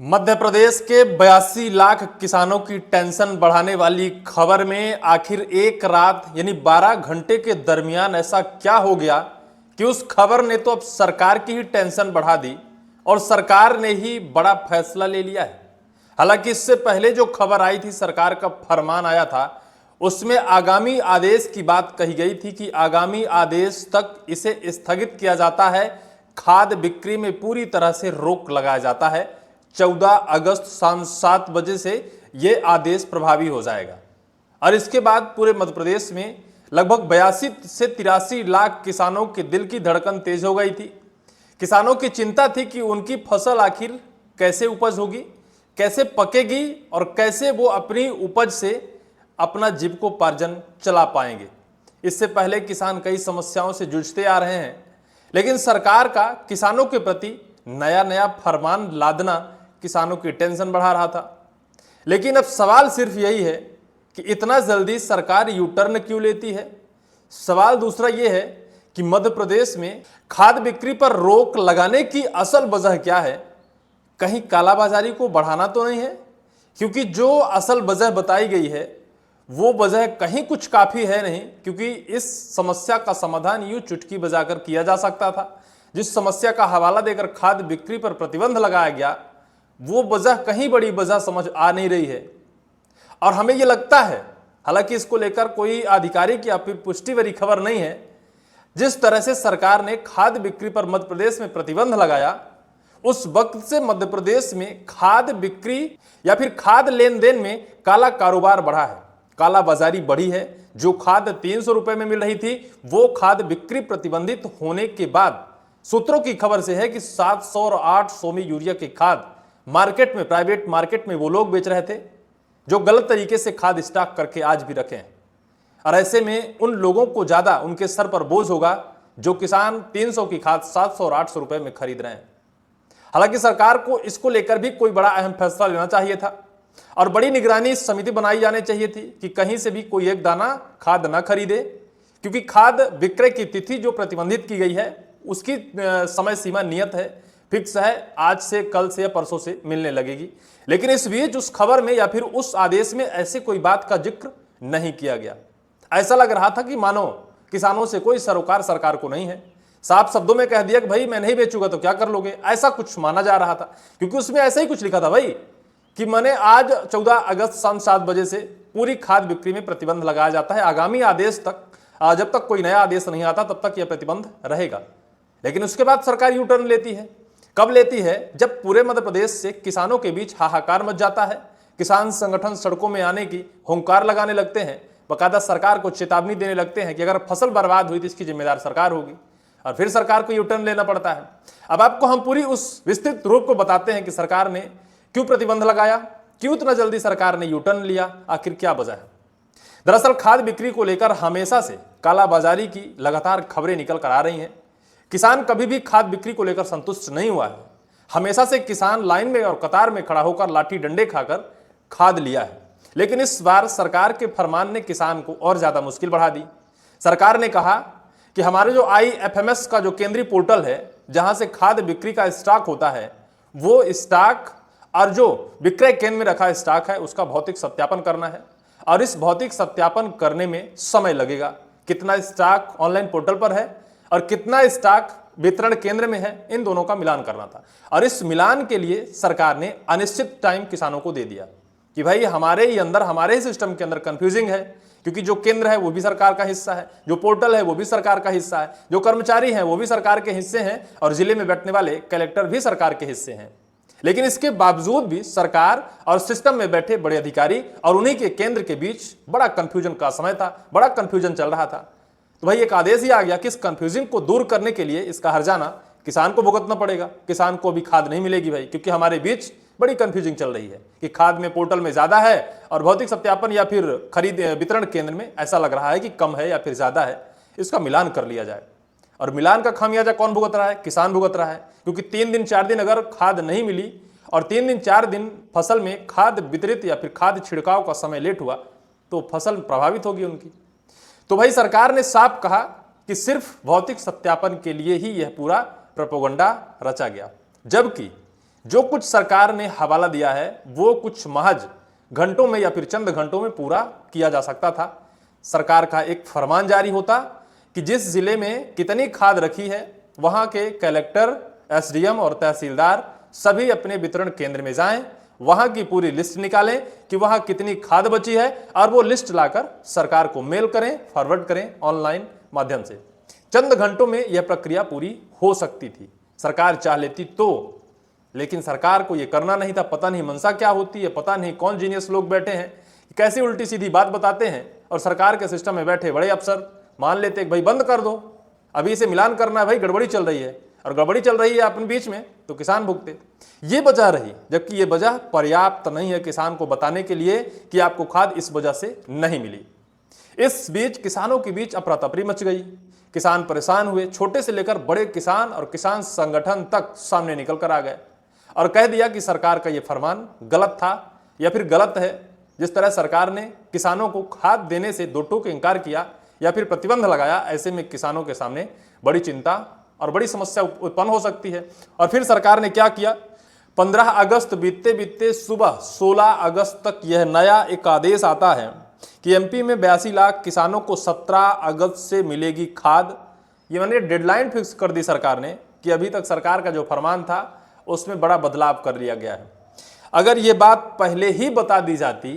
मध्य प्रदेश के 82 लाख किसानों की टेंशन बढ़ाने वाली खबर में आखिर एक रात यानी 12 घंटे के दरमियान ऐसा क्या हो गया कि उस खबर ने तो अब सरकार की ही टेंशन बढ़ा दी और सरकार ने ही बड़ा फैसला ले लिया है। हालांकि इससे पहले जो खबर आई थी, सरकार का फरमान आया था, उसमें आगामी आदेश की बात कही गई थी कि आगामी आदेश तक इसे स्थगित किया जाता है, खाद बिक्री में पूरी तरह से रोक लगाया जाता है। 14 अगस्त शाम 7 बजे से यह आदेश प्रभावी हो जाएगा और इसके बाद पूरे मध्य प्रदेश में लगभग 82 से 83 लाख किसानों के दिल की धड़कन तेज हो गई थी। किसानों की चिंता थी कि उनकी फसल आखिर कैसे उपज होगी, कैसे पकेगी और कैसे वो अपनी उपज से अपना जीविकोपार्जन चला पाएंगे। इससे पहले किसान कई समस्याओं से जूझते आ रहे हैं, लेकिन सरकार का किसानों के प्रति नया नया फरमान लादना किसानों की टेंशन बढ़ा रहा था। लेकिन अब सवाल सिर्फ यही है कि इतना जल्दी सरकार यू टर्न क्यों लेती है। सवाल दूसरा यह है कि मध्य प्रदेश में खाद बिक्री पर रोक लगाने की असल वजह क्या है। कहीं कालाबाजारी को बढ़ाना तो नहीं है, क्योंकि जो असल वजह बताई गई है वो वजह कहीं कुछ काफी है नहीं, क्योंकि इस समस्या का समाधान यूं चुटकी बजाकर किया जा सकता था। जिस समस्या का हवाला देकर खाद बिक्री पर प्रतिबंध लगाया गया वो वजह कहीं बड़ी वजह समझ आ नहीं रही है। और हमें यह लगता है, हालांकि इसको लेकर कोई आधिकारिक या फिर पुष्टि भरी खबर नहीं है, जिस तरह से सरकार ने खाद बिक्री पर मध्य प्रदेश में प्रतिबंध लगाया, उस वक्त से मध्य प्रदेश में खाद बिक्री या फिर खाद लेन देन में काला कारोबार बढ़ा है, काला बाजारी बढ़ी है। जो खाद 300 रुपए में मिल रही थी वो खाद बिक्री प्रतिबंधित होने के बाद सूत्रों की खबर से है कि 700 और 800 में यूरिया की खाद मार्केट में, प्राइवेट मार्केट में वो लोग बेच रहे थे जो गलत तरीके से खाद स्टॉक करके आज भी रखे हैं। और ऐसे में उन लोगों को ज्यादा उनके सर पर बोझ होगा जो किसान 300 की खाद 700 और 800 रुपए में खरीद रहे हैं। हालांकि सरकार को इसको लेकर भी कोई बड़ा अहम फैसला लेना चाहिए था और बड़ी निगरानी समिति बनाई जानी चाहिए थी कि कहीं से भी कोई एक दाना खाद ना खरीदे, क्योंकि खाद विक्रय की तिथि जो प्रतिबंधित की गई है उसकी समय सीमा नियत है, फिक्स है, आज से, कल से या परसों से मिलने लगेगी। लेकिन इस बीच उस खबर में या फिर उस आदेश में ऐसे कोई बात का जिक्र नहीं किया गया। ऐसा लग रहा था कि मानो किसानों से कोई सरोकार सरकार को नहीं है। साफ शब्दों में कह दिया कि भाई मैं नहीं बेचूंगा तो क्या कर लोगे, ऐसा कुछ माना जा रहा था, क्योंकि उसमें ऐसा ही कुछ लिखा था भाई कि मैंने आज 14 अगस्त शाम 7 बजे से पूरी खाद बिक्री में प्रतिबंध लगाया जाता है। आगामी आदेश तक, जब तक कोई नया आदेश नहीं आता तब तक यह प्रतिबंध रहेगा। लेकिन उसके बाद सरकार यू टर्न लेती है। कब लेती है? जब पूरे मध्य प्रदेश से किसानों के बीच हाहाकार मच जाता है, किसान संगठन सड़कों में आने की हुंकार लगाने लगते हैं, बकायदा सरकार को चेतावनी देने लगते हैं कि अगर फसल बर्बाद हुई तो इसकी जिम्मेदार सरकार होगी, और फिर सरकार को यू टर्न लेना पड़ता है। अब आपको हम पूरी उस विस्तृत रूप को बताते हैं कि सरकार ने क्यों प्रतिबंध लगाया, क्यों इतना जल्दी सरकार ने यू टर्न लिया, आखिर क्या वजह है। दरअसल खाद बिक्री को लेकर हमेशा से कालाबाजारी की लगातार खबरें निकल कर आ रही हैं। किसान कभी भी खाद बिक्री को लेकर संतुष्ट नहीं हुआ है। हमेशा से किसान लाइन में और कतार में खड़ा होकर लाठी डंडे खाकर खाद लिया है। लेकिन इस बार सरकार के फरमान ने किसान को और ज्यादा मुश्किल बढ़ा दी। सरकार ने कहा कि हमारे जो IFMS का जो केंद्रीय पोर्टल है जहां से खाद बिक्री का स्टॉक होता है, वो स्टॉक और जो विक्रय केंद्र में रखा स्टॉक है उसका भौतिक सत्यापन करना है, और इस भौतिक सत्यापन करने में समय लगेगा। कितना स्टॉक ऑनलाइन पोर्टल पर है और कितना स्टॉक वितरण केंद्र में है, इन दोनों का मिलान करना था। और इस मिलान के लिए सरकार ने अनिश्चित टाइम किसानों को दे दिया कि भाई हमारे ही अंदर, हमारे ही सिस्टम के अंदर कंफ्यूजिंग है, क्योंकि जो केंद्र है वो भी सरकार का हिस्सा है, जो पोर्टल है वो भी सरकार का हिस्सा है, जो कर्मचारी हैं वो भी सरकार के हिस्से हैं, और जिले में बैठने वाले कलेक्टर भी सरकार के हिस्से हैं। लेकिन इसके बावजूद भी सरकार और सिस्टम में बैठे बड़े अधिकारी और उन्हीं के केंद्र के बीच बड़ा कंफ्यूजन का समय था, बड़ा कंफ्यूजन चल रहा था। तो भाई एक आदेश ही आ गया कि इस कंफ्यूजन को दूर करने के लिए इसका हर्जाना किसान को भुगतना पड़ेगा। किसान को भी खाद नहीं मिलेगी भाई, क्योंकि हमारे बीच बड़ी कंफ्यूजिंग चल रही है कि खाद में पोर्टल में ज्यादा है और भौतिक सत्यापन या फिर खरीद वितरण केंद्र में ऐसा लग रहा है कि कम है या फिर ज्यादा है। इसका मिलान कर लिया जाए। और मिलान का खामियाजा कौन भुगत रहा है? किसान भुगत रहा है, क्योंकि 3 दिन 4 दिन अगर खाद नहीं मिली और 3 दिन 4 दिन फसल में खाद वितरित या फिर खाद छिड़काव का समय लेट हुआ तो फसल प्रभावित होगी उनकी। तो भाई सरकार ने साफ कहा कि सिर्फ भौतिक सत्यापन के लिए ही यह पूरा प्रोपेगेंडा रचा गया, जबकि जो कुछ सरकार ने हवाला दिया है वो कुछ महज घंटों में या फिर चंद घंटों में पूरा किया जा सकता था। सरकार का एक फरमान जारी होता कि जिस जिले में कितनी खाद रखी है वहां के कलेक्टर, एसडीएम और तहसीलदार सभी अपने वितरण केंद्र में जाएं, वहां की पूरी लिस्ट निकालें कि वहां कितनी खाद बची है और वो लिस्ट लाकर सरकार को मेल करें, फॉरवर्ड करें ऑनलाइन माध्यम से। चंद घंटों में यह प्रक्रिया पूरी हो सकती थी, सरकार चाह लेती तो। लेकिन सरकार को यह करना नहीं था। पता नहीं मंशा क्या होती है, पता नहीं कौन जीनियस लोग बैठे हैं, कैसे उल्टी सीधी बात बताते हैं और सरकार के सिस्टम में बैठे बड़े अफसर मान लेते हैं भाई बंद कर दो, अभी इसे मिलान करना है, भाई गड़बड़ी चल रही है, और गड़बड़ी चल रही है अपने बीच में तो किसान भुगते। ये वजह रही, जबकि ये वजह पर्याप्त नहीं है किसान को बताने के लिए कि आपको खाद इस वजह से नहीं मिली। इस बीच किसानों के बीच अफरा तफरी मच गई, किसान परेशान हुए, छोटे से लेकर बड़े किसान और किसान संगठन तक सामने निकल कर आ गए और कह दिया कि सरकार का ये फरमान गलत था या फिर गलत है। जिस तरह सरकार ने किसानों को खाद देने से दो टूक इनकार किया या फिर प्रतिबंध लगाया, ऐसे में किसानों के सामने बड़ी चिंता और बड़ी समस्या उत्पन्न हो सकती है। और फिर सरकार ने क्या किया, 15 अगस्त बीतते बीतते सुबह 16 अगस्त तक यह नया एक आदेश आता है कि एमपी में 82 लाख किसानों को 17 अगस्त से मिलेगी खाद। ये मैंने डेडलाइन फिक्स कर दी सरकार ने कि अभी तक सरकार का जो फरमान था उसमें बड़ा बदलाव कर लिया गया है। अगर ये बात पहले ही बता दी जाती,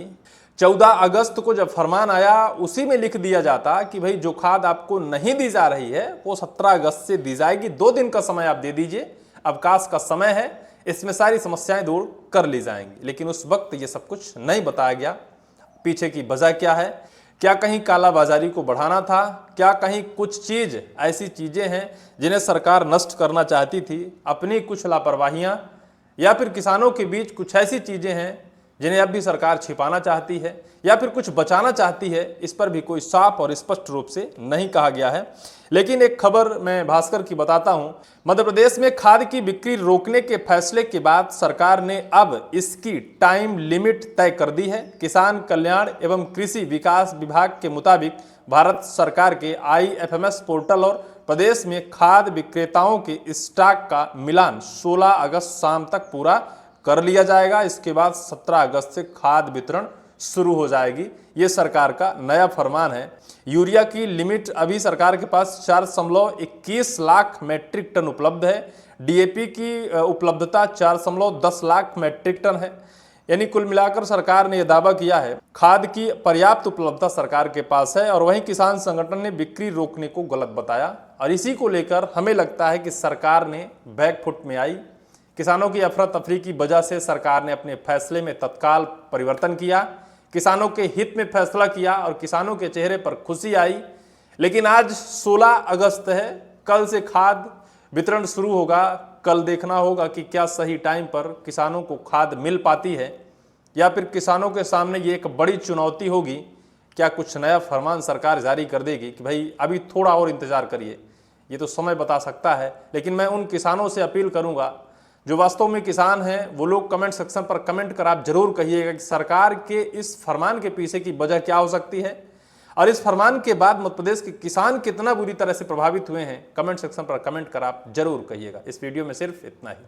14 अगस्त को जब फरमान आया उसी में लिख दिया जाता कि भाई जो खाद आपको नहीं दी जा रही है वो 17 अगस्त से दी जाएगी, 2 दिन का समय आप दे दीजिए, अवकाश का समय है, इसमें सारी समस्याएं दूर कर ली जाएंगी। लेकिन उस वक्त ये सब कुछ नहीं बताया गया। पीछे की वजह क्या है? क्या कहीं कालाबाजारी को बढ़ाना था? क्या कहीं कुछ चीज ऐसी चीजें हैं जिन्हें सरकार नष्ट करना चाहती थी, अपनी कुछ लापरवाहियां, या फिर किसानों के बीच कुछ ऐसी चीजें हैं जिन्हें अब भी सरकार छिपाना चाहती है या फिर कुछ बचाना चाहती है? इस पर भी कोई साफ और स्पष्ट रूप से नहीं कहा गया है। लेकिन एक खबर मैं भास्कर की बताता हूं। मध्य प्रदेश में खाद की बिक्री रोकने के फैसले के बाद सरकार ने अब इसकी टाइम लिमिट तय कर दी है। किसान कल्याण एवं कृषि विकास विभाग के मुताबिक भारत सरकार के IFMS पोर्टल और प्रदेश में खाद विक्रेताओं के स्टॉक का मिलान 16 अगस्त शाम तक पूरा कर लिया जाएगा। इसके बाद 17 अगस्त से खाद वितरण शुरू हो जाएगी। ये सरकार का नया फरमान है। यूरिया की लिमिट अभी सरकार के पास 4.21 लाख मैट्रिक टन उपलब्ध है। DAP की उपलब्धता 4.10 लाख मैट्रिक टन है। यानी कुल मिलाकर सरकार ने यह दावा किया है खाद की पर्याप्त उपलब्धता सरकार के पास है। और वहीं किसान संगठन ने बिक्री रोकने को गलत बताया और इसी को लेकर हमें लगता है कि सरकार ने बैकफुट में आई। किसानों की अफरा तफरी की वजह से सरकार ने अपने फैसले में तत्काल परिवर्तन किया, किसानों के हित में फैसला किया और किसानों के चेहरे पर खुशी आई। लेकिन आज 16 अगस्त है, कल से खाद वितरण शुरू होगा। कल देखना होगा कि क्या सही टाइम पर किसानों को खाद मिल पाती है या फिर किसानों के सामने ये एक बड़ी चुनौती होगी। क्या कुछ नया फरमान सरकार जारी कर देगी कि भाई अभी थोड़ा और इंतजार करिए? ये तो समय बता सकता है। लेकिन मैं उन किसानों से अपील करूंगा जो वास्तव में किसान हैं, वो लोग कमेंट सेक्शन पर कमेंट कर आप जरूर कहिएगा कि सरकार के इस फरमान के पीछे की वजह क्या हो सकती है और इस फरमान के बाद मध्य प्रदेश के किसान कितना बुरी तरह से प्रभावित हुए हैं। कमेंट सेक्शन पर कमेंट कर आप जरूर कहिएगा। इस वीडियो में सिर्फ इतना ही।